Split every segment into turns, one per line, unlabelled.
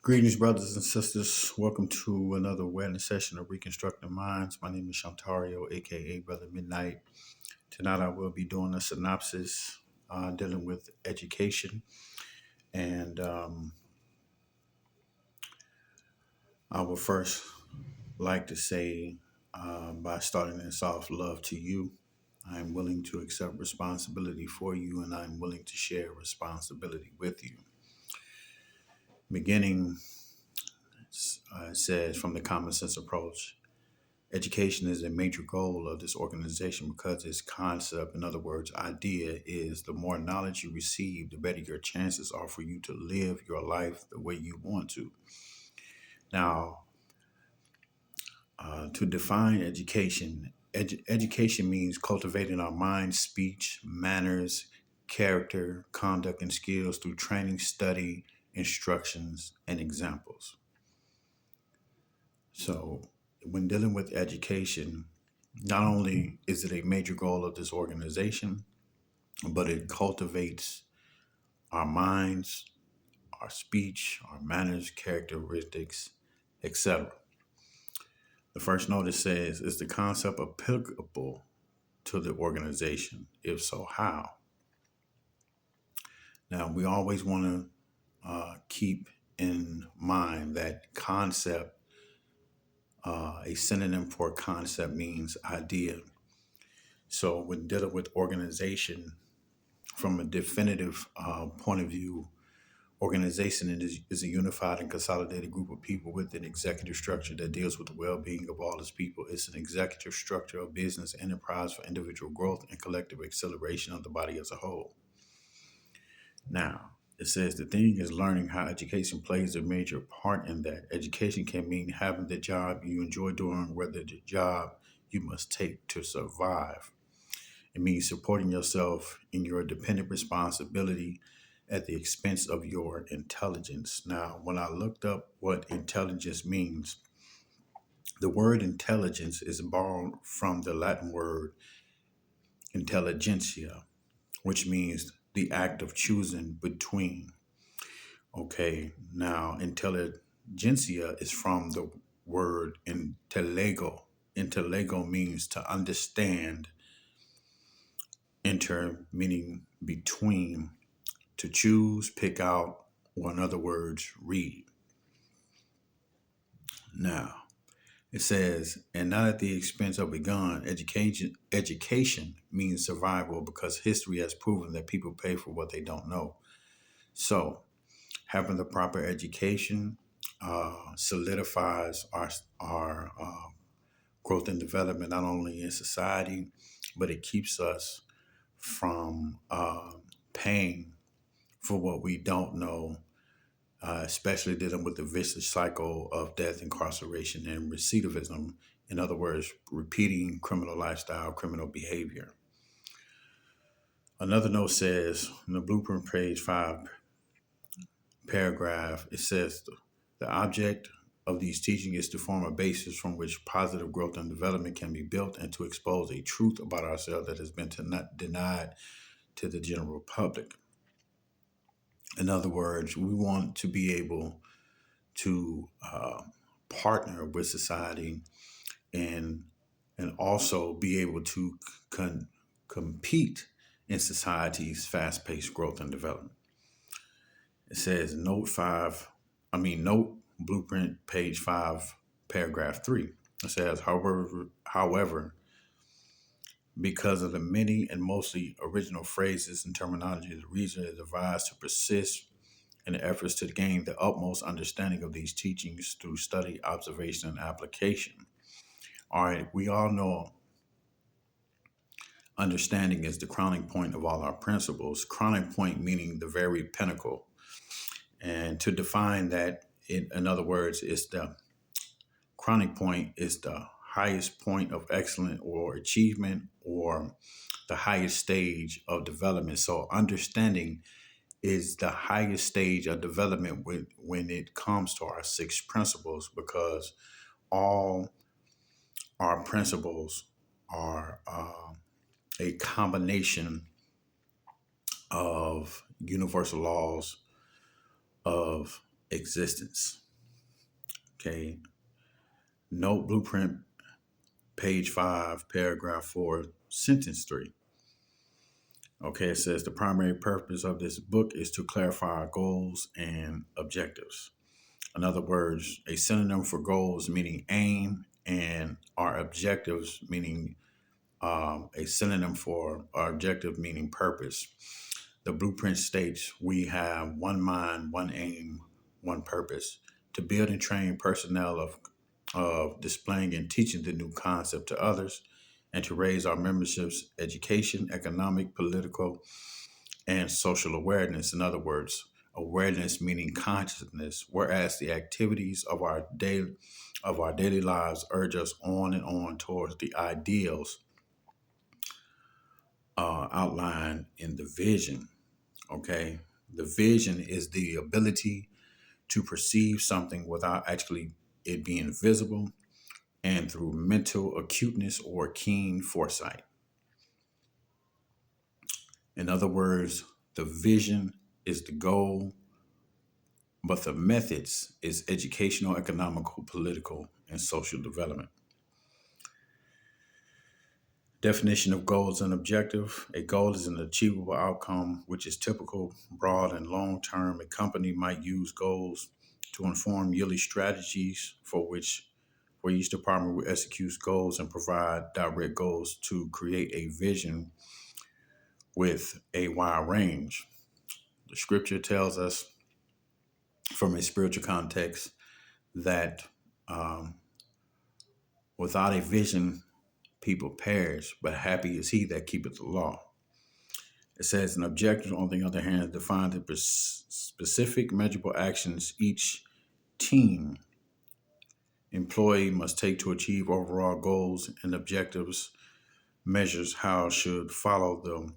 Greetings, brothers and sisters. Welcome to another awareness session of Reconstructing Minds. My name is Shantario, aka Brother Midnight. Tonight I will be doing a synopsis dealing with education. And I would first like to say, by starting this off, love to you. I am willing to accept responsibility for you, and I'm willing to share responsibility with you. Beginning, it says, from the common sense approach. Education is a major goal of this organization because its concept, in other words, idea, is the more knowledge you receive, the better your chances are for you to live your life the way you want to. Now, to define education, education means cultivating our mind, speech, manners, character, conduct, and skills through training, study, instructions, and examples. So, when dealing with education, not only is it a major goal of this organization, but it cultivates our minds, our speech, our manners, characteristics, etc. The first notice says, is the concept applicable to the organization? If so, how? Now, we always want to keep in mind that concept, a synonym for concept means idea. So when dealing with organization, from a definitive point of view, organization is a unified and consolidated group of people with an executive structure that deals with the well-being of all its people. It's an executive structure of business enterprise for individual growth and collective acceleration of the body as a whole. Now, it says the thing is learning how education plays a major part in that. Education can mean having the job you enjoy doing, whether the job you must take to survive. It means supporting yourself in your dependent responsibility at the expense of your intelligence. Now, when I looked up what intelligence means, the word intelligence is borrowed from the Latin word intelligentsia, which means the act of choosing between. Okay, now intelligentsia is from the word intellego. Intellego means to understand, enter meaning between, to choose, pick out, or in other words, read. Now, it says, and not at the expense of a gun. Education means survival because history has proven that people pay for what they don't know. So, having the proper education solidifies our growth and development, not only in society, but it keeps us from paying for what we don't know, especially dealing with the vicious cycle of death, incarceration, and recidivism. In other words, repeating criminal lifestyle, criminal behavior. Another note says, in the blueprint page 5, paragraph, it says, the object of these teachings is to form a basis from which positive growth and development can be built and to expose a truth about ourselves that has been denied to the general public. In other words, we want to be able to partner with society and also be able to compete in society's fast-paced growth and development. It says note blueprint page 5, paragraph 3. It says, however, because of the many and mostly original phrases and terminology, the reason is advised to persist in the efforts to gain the utmost understanding of these teachings through study, observation, and application. All right, we all know understanding is the crowning point of all our principles. Crowning point meaning the very pinnacle. And to define that, in other words, is the crowning point is the highest point of excellence or achievement or the highest stage of development. So understanding is the highest stage of development when it comes to our 6 principles, because all our principles are a combination of universal laws of existence. Okay. Note blueprint, page 5, paragraph 4, sentence 3. Okay, it says the primary purpose of this book is to clarify our goals and objectives. In other words, a synonym for goals meaning aim, and our objectives meaning a synonym for our objective meaning purpose. The blueprint states we have one mind, one aim, one purpose to build and train personnel of displaying and teaching the new concept to others, and to raise our membership's education, economic, political, and social awareness. In other words, awareness meaning consciousness, whereas the activities of our daily lives urge us on and on towards the ideals outlined in the vision. Okay, the vision is the ability to perceive something without actually it being visible, and through mental acuteness or keen foresight. In other words, the vision is the goal, but the methods is educational, economical, political, and social development. Definition of goals and objective. A goal is an achievable outcome, which is typical, broad, and long term. A company might use goals to inform yearly strategies for each department will execute goals and provide direct goals to create a vision with a wide range. The scripture tells us from a spiritual context that um, without a vision, people perish, but happy is he that keepeth the law. It says an objective, on the other hand, defines the specific measurable actions each team employee must take to achieve overall goals, and objectives measures how should follow the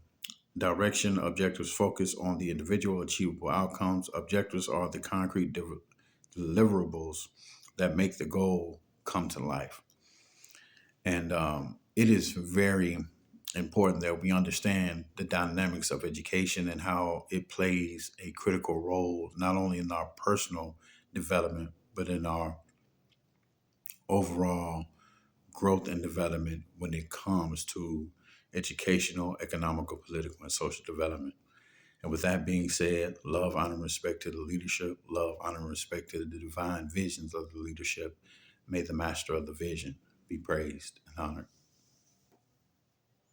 direction. Objectives focus on the individual achievable outcomes. Objectives are the concrete deliverables that make the goal come to life. And it is very important that we understand the dynamics of education and how it plays a critical role, not only in our personal development, but in our overall growth and development when it comes to educational, economical, political, and social development. And with that being said, love, honor, and respect to the leadership, love, honor, and respect to the divine visions of the leadership. May the master of the vision be praised and honored.